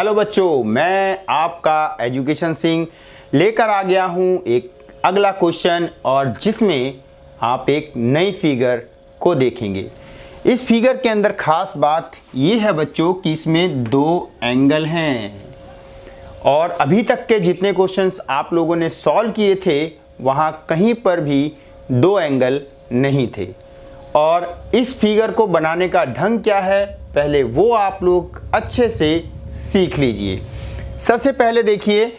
Hello बच्चों, मैं आपका एजुकेशन सिंह लेकर आ गया हूं एक अगला क्वेश्चन और जिसमें आप एक नई फिगर को देखेंगे। इस फिगर के अंदर खास बात ये है बच्चों कि इसमें दो एंगल हैं और अभी तक के जितने क्वेश्चंस आप लोगों ने सॉल्व किए थे वहाँ कहीं पर भी दो एंगल नहीं थे। और इस फिगर को बनाने का ढंग क्या है पहले वो आप लोग अच्छे से सीख लीजिए। सबसे पहले देखिए,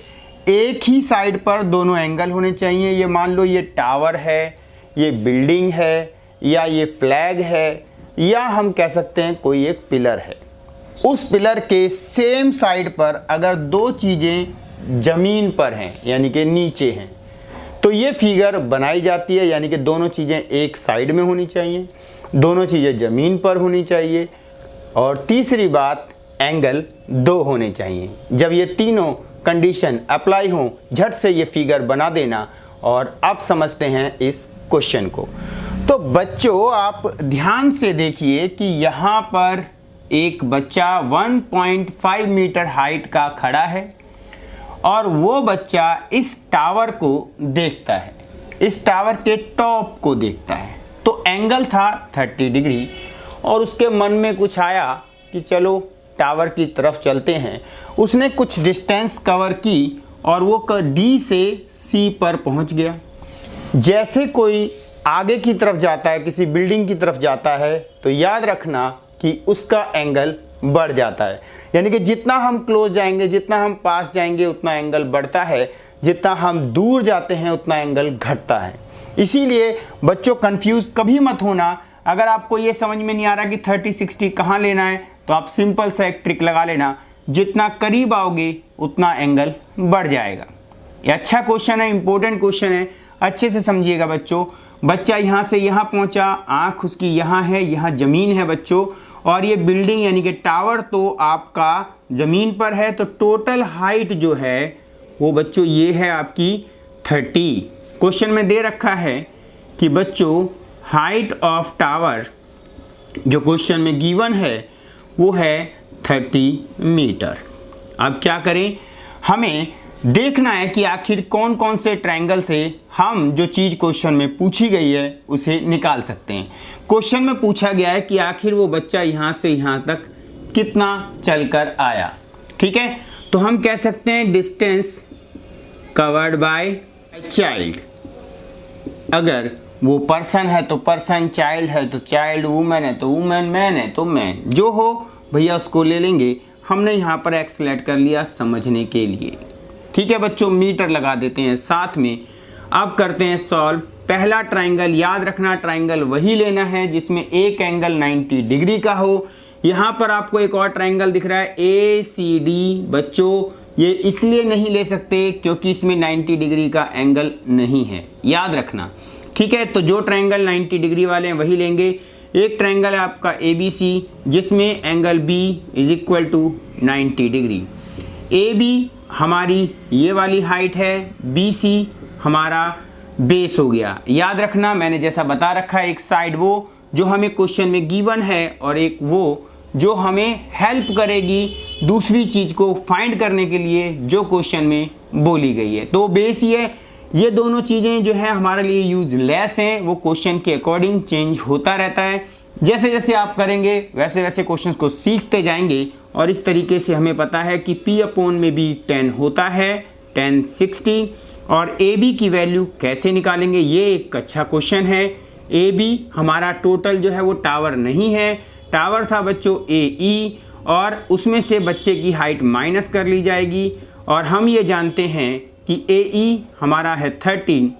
एक ही साइड पर दोनों एंगल होने चाहिए। ये मान लो ये टावर है, ये बिल्डिंग है, या ये फ्लैग है, या हम कह सकते हैं कोई एक पिलर है। उस पिलर के सेम साइड पर अगर दो चीज़ें ज़मीन पर हैं यानी कि नीचे हैं तो ये फिगर बनाई जाती है। यानी कि दोनों चीज़ें एक साइड में होनी चाहिए, दोनों चीज़ें ज़मीन पर होनी चाहिए और तीसरी बात एंगल दो होने चाहिए। जब ये तीनों कंडीशन अप्लाई हों झट से ये फिगर बना देना। और अब समझते हैं इस क्वेश्चन को। तो बच्चों आप ध्यान से देखिए कि यहाँ पर एक बच्चा 1.5 मीटर हाइट का खड़ा है और वो बच्चा इस टावर को देखता है, इस टावर के टॉप को देखता है। तो एंगल था 30 डिग्री और उसके मन में कुछ आया कि चलो टावर की तरफ चलते हैं। उसने कुछ डिस्टेंस कवर की और वो डी से सी पर पहुंच गया। जैसे कोई आगे की तरफ जाता है, किसी बिल्डिंग की तरफ जाता है, तो याद रखना कि उसका एंगल बढ़ जाता है। यानी कि जितना हम क्लोज जाएंगे, जितना हम पास जाएंगे उतना एंगल बढ़ता है, जितना हम दूर जाते हैं उतना एंगल घटता है। इसीलिए बच्चों कंफ्यूज कभी मत होना। अगर आपको ये समझ में नहीं आ रहा कि 30-60 कहाँ लेना है तो आप सिंपल सा एक ट्रिक लगा लेना, जितना करीब आओगे उतना एंगल बढ़ जाएगा। ये अच्छा क्वेश्चन है, इंपॉर्टेंट क्वेश्चन है, अच्छे से समझिएगा बच्चों। बच्चा यहाँ से यहाँ पहुँचा, आँख उसकी यहाँ है, यहाँ ज़मीन है बच्चों, और ये बिल्डिंग यानी कि टावर तो आपका ज़मीन पर है। तो टोटल हाइट जो है वो बच्चों ये है आपकी 30। क्वेश्चन में दे रखा है कि बच्चों हाइट ऑफ टावर जो क्वेश्चन में गिवन है वो है 30 मीटर। अब क्या करें, हमें देखना है कि आखिर कौन कौन से ट्रायंगल से हम जो चीज़ क्वेश्चन में पूछी गई है उसे निकाल सकते हैं। क्वेश्चन में पूछा गया है कि आखिर वो बच्चा यहाँ से यहाँ तक कितना चलकर आया। ठीक है, तो हम कह सकते हैं डिस्टेंस कवर्ड बाय चाइल्ड। अगर वो पर्सन है तो पर्सन, चाइल्ड है तो चाइल्ड, वुमेन है तो वुमेन, मैन है तो मैन, जो हो भैया उसको ले लेंगे। हमने यहाँ पर एक्स सेलेक्ट कर लिया समझने के लिए। ठीक है बच्चों, मीटर लगा देते हैं साथ में। अब करते हैं सॉल्व। पहला ट्रायंगल याद रखना, ट्रायंगल वही लेना है जिसमें एक एंगल 90 डिग्री का हो। यहाँ पर आपको एक और ट्रायंगल दिख रहा है ACD। बच्चों ये इसलिए नहीं ले सकते क्योंकि इसमें 90 डिग्री का एंगल नहीं है, याद रखना। ठीक है, तो जो ट्रायंगल 90 डिग्री वाले हैं वही लेंगे। एक ट्रायंगल है आपका ABC जिसमें एंगल B = 90 डिग्री। AB हमारी ये वाली हाइट है, BC हमारा बेस हो गया। याद रखना मैंने जैसा बता रखा है, एक साइड वो जो हमें क्वेश्चन में गिवन है और एक वो जो हमें हेल्प करेगी दूसरी चीज़ को फाइंड करने के लिए जो क्वेश्चन में बोली गई है। तो बेस ही है। ये दोनों चीज़ें जो है हमारे लिए यूजलेस हैं, वो क्वेश्चन के अकॉर्डिंग चेंज होता रहता है। जैसे जैसे आप करेंगे वैसे वैसे क्वेश्चंस को सीखते जाएंगे और इस तरीके से हमें पता है कि P/B में भी 10 होता है, 10 60। और AB की वैल्यू कैसे निकालेंगे, ये एक अच्छा क्वेश्चन है। AB हमारा टोटल जो है वो टावर नहीं है, टावर था बच्चों AE और उसमें से बच्चे की हाइट माइनस कर ली जाएगी। और हम ये जानते हैं कि AE हमारा है 13,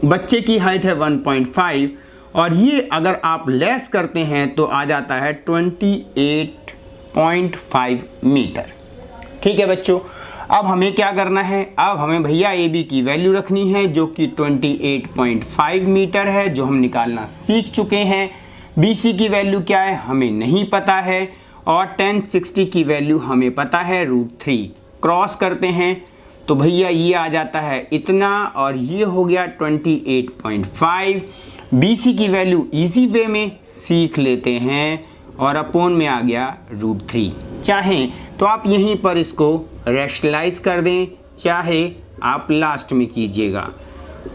बच्चे की हाइट है 1.5 और ये अगर आप लेस करते हैं तो आ जाता है 28.5 मीटर। ठीक है बच्चों, अब हमें क्या करना है, अब हमें भैया AB की वैल्यू रखनी है जो कि 28.5 मीटर है, जो हम निकालना सीख चुके हैं। BC की वैल्यू क्या है हमें नहीं पता है और 1060 की वैल्यू हमें पता है √3। क्रॉस करते हैं तो भैया ये आ जाता है इतना और ये हो गया 28.5। BC की वैल्यू इजी वे में सीख लेते हैं और अपोन में आ गया √3। चाहें तो आप यहीं पर इसको रैशनलाइज कर दें, चाहे आप लास्ट में कीजिएगा।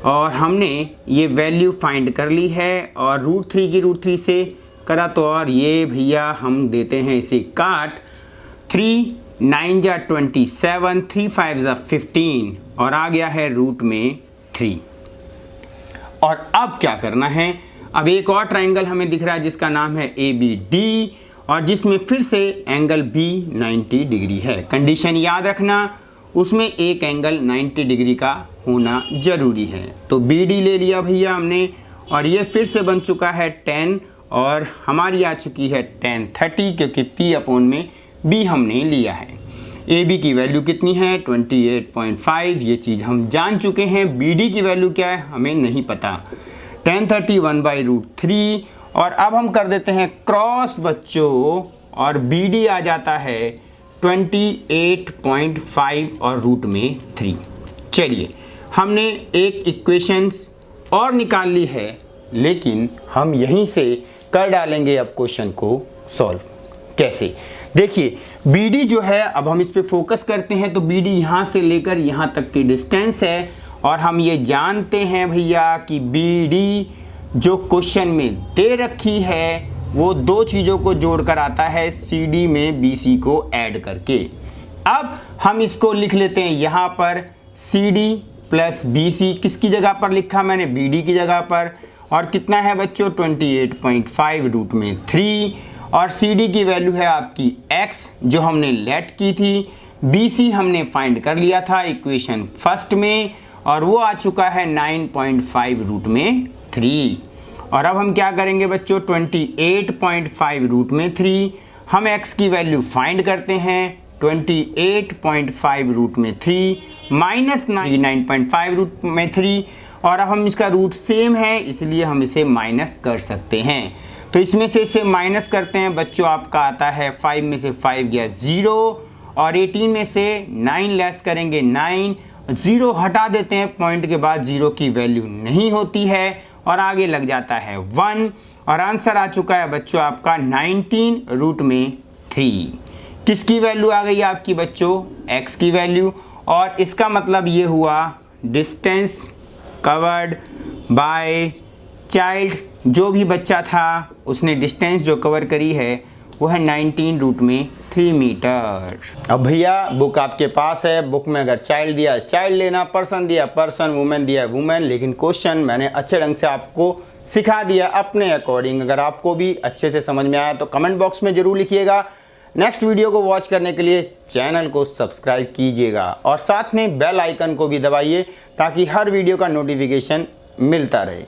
और हमने ये वैल्यू फाइंड कर ली है और √3 की √3 से करा तो और ये भैया हम देते हैं इसे काट। 3 9 जा 27, 3 5 जा 15 और आ गया है रूट में 3। और अब क्या करना है, अब एक और ट्राइंगल हमें दिख रहा है जिसका नाम है ABD और जिसमें फिर से एंगल B 90 डिग्री है। कंडीशन याद रखना, उसमें एक एंगल 90 डिग्री का होना जरूरी है। तो BD ले लिया भैया हमने और ये फिर से बन चुका है 10 और हमारी आ चुकी है tan 30 क्योंकि P अपोन में B हमने लिया है। AB की वैल्यू कितनी है 28.5, ये चीज़ हम जान चुके हैं। BD की वैल्यू क्या है हमें नहीं पता, tan 30 1/√3। और अब हम कर देते हैं क्रॉस बच्चों और BD आ जाता है 28.5 और √3। चलिए हमने एक इक्वेशन और निकाल ली है, लेकिन हम यहीं से कर डालेंगे अब क्वेश्चन को सॉल्व। कैसे, देखिए BD जो है, अब हम इस पे फोकस करते हैं तो BD यहाँ से लेकर यहाँ तक की डिस्टेंस है और हम ये जानते हैं भैया कि BD जो क्वेश्चन में दे रखी है वो दो चीज़ों को जोड़कर आता है CD में BC को ऐड करके। अब हम इसको लिख लेते हैं यहाँ पर CD प्लस BC, किसकी जगह पर लिखा मैंने, BD की जगह पर। और कितना है बच्चों 28.5 √3 और CD की वैल्यू है आपकी x जो हमने लेट की थी। BC हमने फाइंड कर लिया था इक्वेशन फर्स्ट में और वो आ चुका है 9.5 √3। और अब हम क्या करेंगे बच्चों, 28.5 √3 हम x की वैल्यू फाइंड करते हैं। 28.5 √3 माइनस 9.5 √3 और अब हम इसका रूट सेम है इसलिए हम इसे माइनस कर सकते हैं। तो इसमें से इसे माइनस करते हैं बच्चों, आपका आता है 5 में से 5 गया 0 और 18 में से 9 लेस करेंगे 9, 0 हटा देते हैं, पॉइंट के बाद 0 की वैल्यू नहीं होती है और आगे लग जाता है 1 और आंसर आ चुका है बच्चों आपका 19 √3। किसकी वैल्यू आ गई आपकी बच्चों, x की वैल्यू। और इसका मतलब ये हुआ डिस्टेंस कवर्ड बाय चाइल्ड, जो भी बच्चा था उसने डिस्टेंस जो कवर करी है वो है 19 √3 मीटर। अब भैया बुक आपके पास है, बुक में अगर चाइल्ड दिया चाइल्ड लेना, पर्सन दिया पर्सन, वुमेन दिया वुमेन, लेकिन क्वेश्चन मैंने अच्छे ढंग से आपको सिखा दिया अपने अकॉर्डिंग। अगर आपको भी अच्छे से समझ में आया तो कमेंट बॉक्स में ज़रूर लिखिएगा। नेक्स्ट वीडियो को वॉच करने के लिए चैनल को सब्सक्राइब कीजिएगा और साथ में बेल आइकन को भी दबाइए ताकि हर वीडियो का नोटिफिकेशन मिलता रहे।